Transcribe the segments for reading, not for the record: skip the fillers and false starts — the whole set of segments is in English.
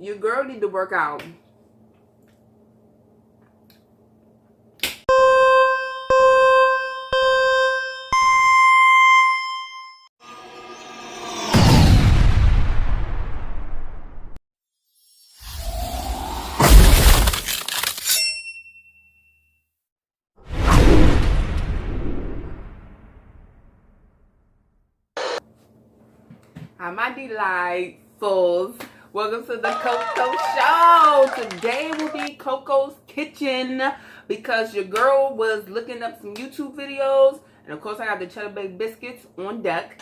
Your girl need to work out. Hi, my delightfuls. Welcome to the Coco Show. Today will be KOKOs Kitchen because your girl was looking up some YouTube videos. And of course, I got the cheddar baked biscuits on deck.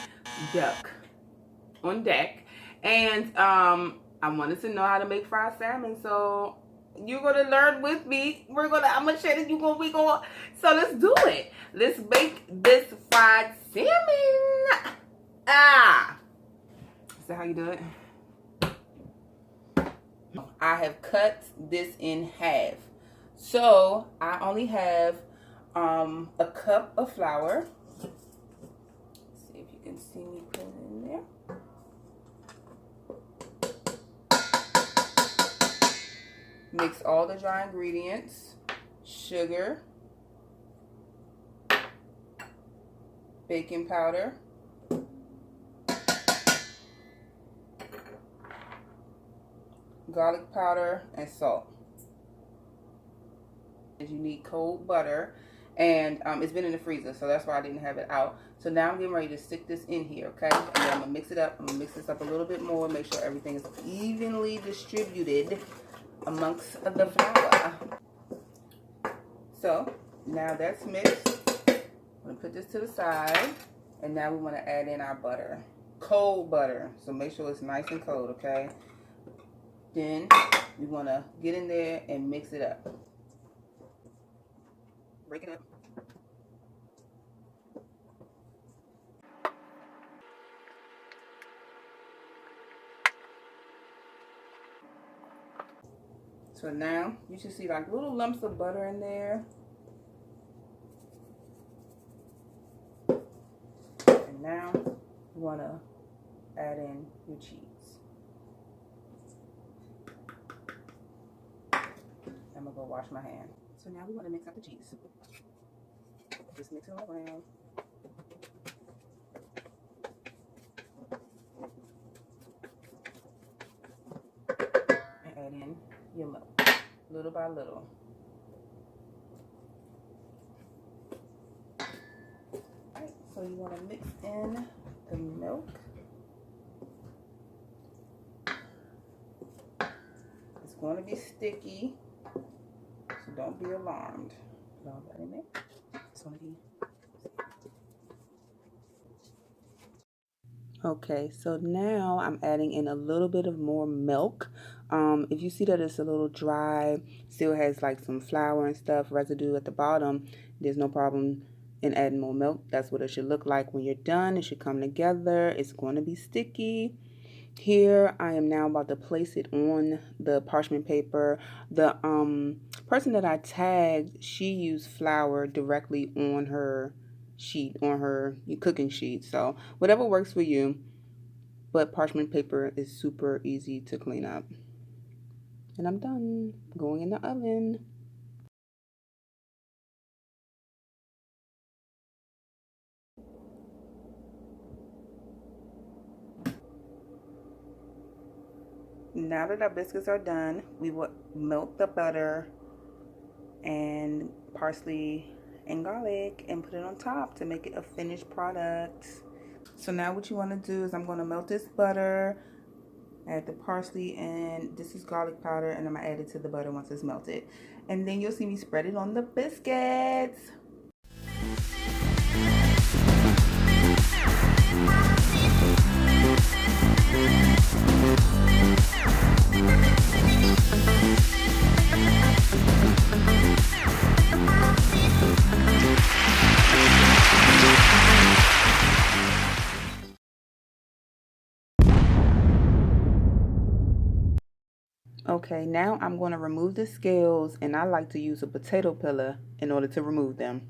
And I wanted to know how to make fried salmon. So you're gonna learn with me. I'm gonna share this. So let's do it. Let's make this fried salmon. Is that how you do it? I have cut this in half. So I only have a cup of flour. Let's see if you can see me put it in there. Mix all the dry ingredients. Sugar. Baking powder. Garlic powder and salt. You need cold butter, and it's been in the freezer, so that's why I didn't have it out. So now I'm getting ready to stick this in here, okay? And then I'm gonna mix it up. I'm gonna mix this up a little bit more, make sure everything is evenly distributed amongst the flour. So now that's mixed. I'm gonna put this to the side, and now we want to add in our butter, cold butter. So make sure it's nice and cold, okay? Then you want to get in there and mix it up. Break it up. So now you should see like little lumps of butter in there. And now you want to add in your cheese. I'm gonna go wash my hand. So now we want to mix up the cheese. Just mix it all around. And add in your milk, little by little. Alright, so you want to mix in the milk. It's going to be sticky. So don't be alarmed. Put all that in there. It's gonna be. Okay, so now I'm adding in a little bit of more milk. If you see that it's a little dry, still has like some flour and stuff, residue at the bottom, there's no problem in adding more milk. That's what it should look like when you're done. It should come together. It's going to be sticky. Here I am now about to place it on the parchment paper. The person that I tagged, she used flour directly on her sheet, on her cooking sheet. So whatever works for you, but parchment paper is super easy to clean up. And I'm done. Going in the oven. Now that our biscuits are done, we will melt the butter and parsley and garlic and put it on top to make it a finished product. So now what you want to do is I'm going to melt this butter, add the parsley, and this is garlic powder, and I'm going to add it to the butter once it's melted. And then you'll see me spread it on the biscuits. Okay, now I'm going to remove the scales, and I like to use a potato peeler in order to remove them.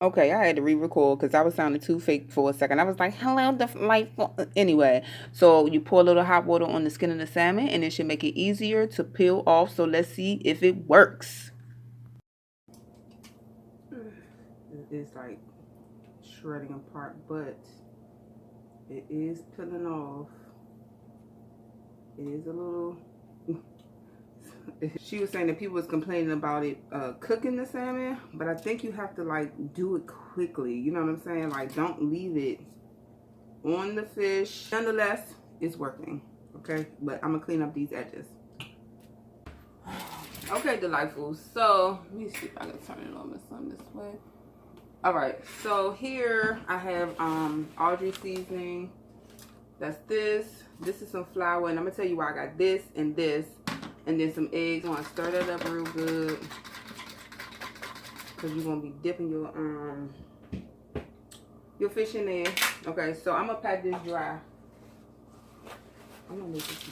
Okay, I had to re-record because I was sounding too fake for a second. I was like, hello, delightful. Anyway, so you pour a little hot water on the skin of the salmon and it should make it easier to peel off. So let's see if it works. It's like shredding apart, but it is peeling off. It is a little... She was saying that people was complaining about it cooking the salmon, but I think you have to like do it quickly. You know what I'm saying? Like, don't leave it on the fish. Nonetheless, it's working. Okay, but I'm gonna clean up these edges. Okay, delightful. So let me see if I can turn it on this way. All right, so here I have Audrey seasoning. That's this. This is some flour, and I'm gonna tell you why I got this and this. And then some eggs. I want to stir that up real good, because you're going to be dipping your fish in there. Okay, so I'm going to pat this dry. I'm going to make this.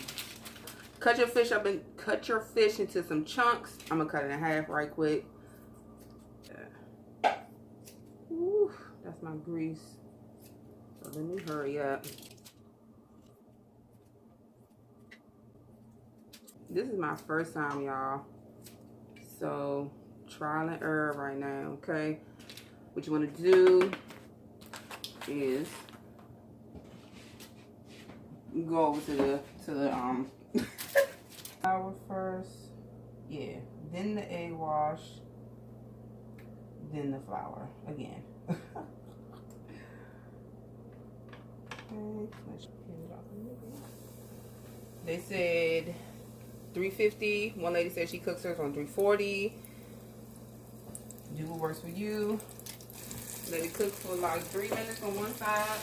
Cut your fish up and cut your fish into some chunks. I'm going to cut it in half right quick. Ooh, that's my grease. So let me hurry up. This is my first time, y'all. So, trial and error right now, okay? What you want to do is go over to the flour first. Yeah. Then the egg wash. Then the flour again. They said 350. One lady said she cooks hers on 340. Do what works for you. Let it cook for like 3 minutes on one side.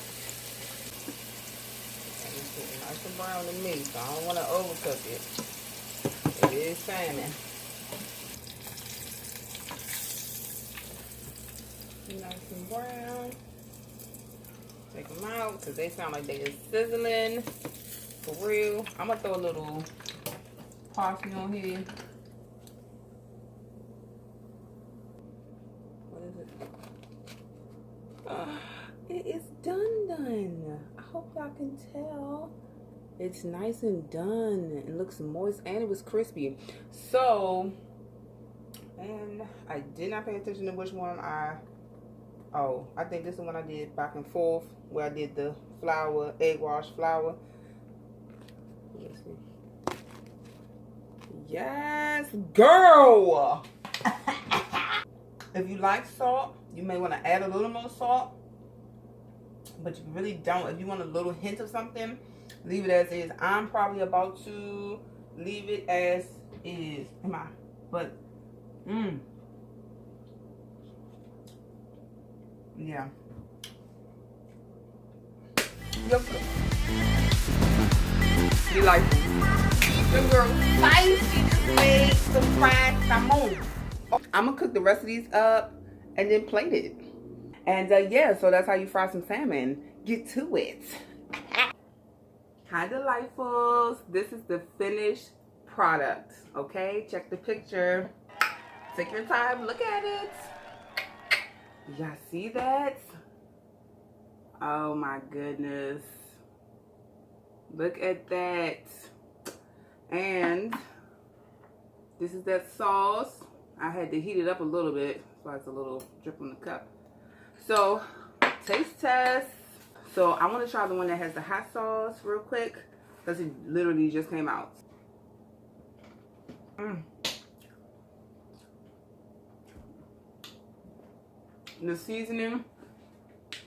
And it's getting nice and brown to me, so I don't want to overcook it. It is salmon. Nice and brown. Take them out because they sound like they is sizzling. For real. I'm going to throw a little parsley on here. What is it? It is done. I hope y'all can tell. It's nice and done. It looks moist and it was crispy. So, and I did not pay attention to which one I think this is the one I did back and forth, where I did the flour, egg wash flour. Let's see. Yes, girl. If you like salt, you may want to add a little more salt, but you really don't. If you want a little hint of something, leave it as is. I'm probably about to leave it as is. Am I? But yeah. Yep. You like the girl spicy made some fried salmon. I'm gonna cook the rest of these up and then plate it. And yeah, so that's how you fry some salmon. Get to it. Hi, delightfuls. This is the finished product. Okay, check the picture. Take your time, look at it. Y'all see that? Oh my goodness. Look at that. And this is that sauce. I had to heat it up a little bit, so it's a little drip on the cup. So, taste test. So, I want to try the one that has the hot sauce real quick, because it literally just came out. The seasoning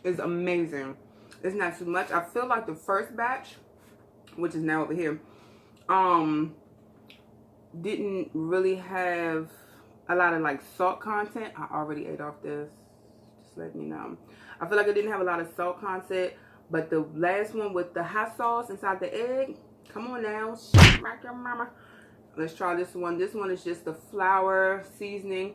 is amazing. It's not too much. I feel like the first batch, which is now over here, didn't really have a lot of like salt content. I already ate off this, just letting you know. I feel like it didn't have a lot of salt content, but the last one with the hot sauce inside the egg, come on now, rock your mama. Let's try this one. This one is just the flour seasoning.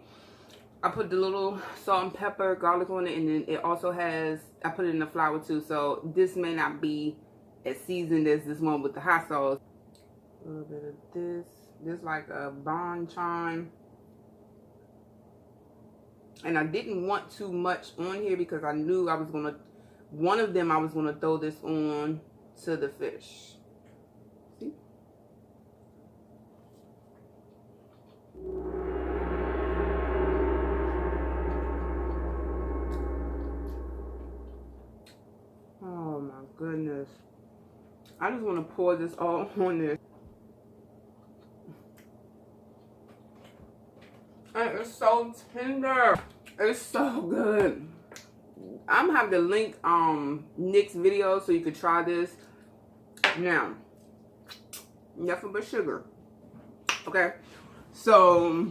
I put the little salt and pepper, garlic on it, and then it also has, I put it in the flour too, so this may not be as seasoned as this one with the hot sauce. A little bit of this. This like a banchan. And I didn't want too much on here because I knew I was going to, one of them I was going to throw this on to the fish. See? Oh my goodness. I just want to pour this all on this. And it's so tender. It's so good. I'm gonna have to link Nick's video so you can try this. Now, nothing but sugar. Okay, so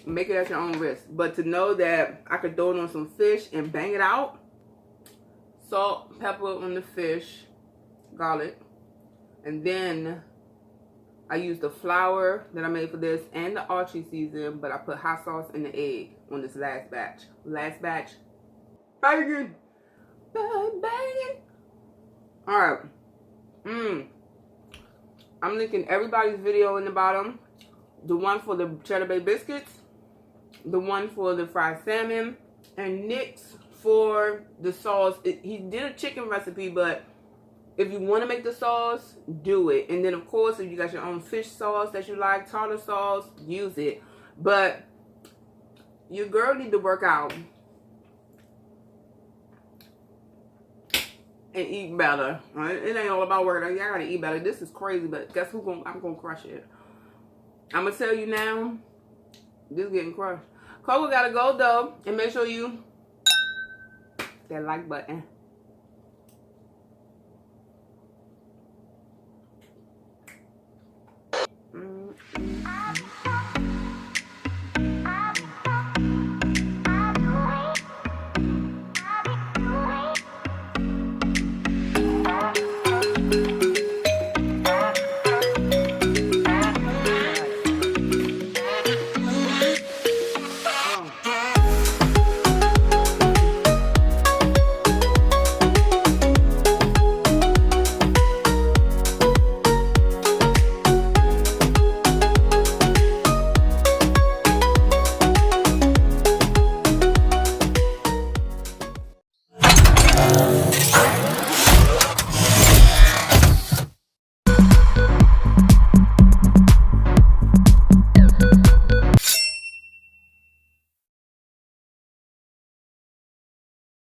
make it at your own risk. But to know that I could throw it on some fish and bang it out. Salt, pepper on the fish, garlic, and then I used the flour that I made for this and the archery season, but I put hot sauce and the egg on this last batch. Last batch, banging, banging. All right. I'm linking everybody's video in the bottom. The one for the cheddar bay biscuits, the one for the fried salmon, and Nick's for the sauce. He did a chicken recipe, but if you want to make the sauce, do it. And then, of course, if you got your own fish sauce that you like, tartar sauce, use it. But your girl need to work out and eat better. Right? It ain't all about working. I gotta eat better. This is crazy, but guess who? I'm gonna crush it. I'm gonna tell you now. This is getting crushed. Coco gotta go though, and make sure you that like button.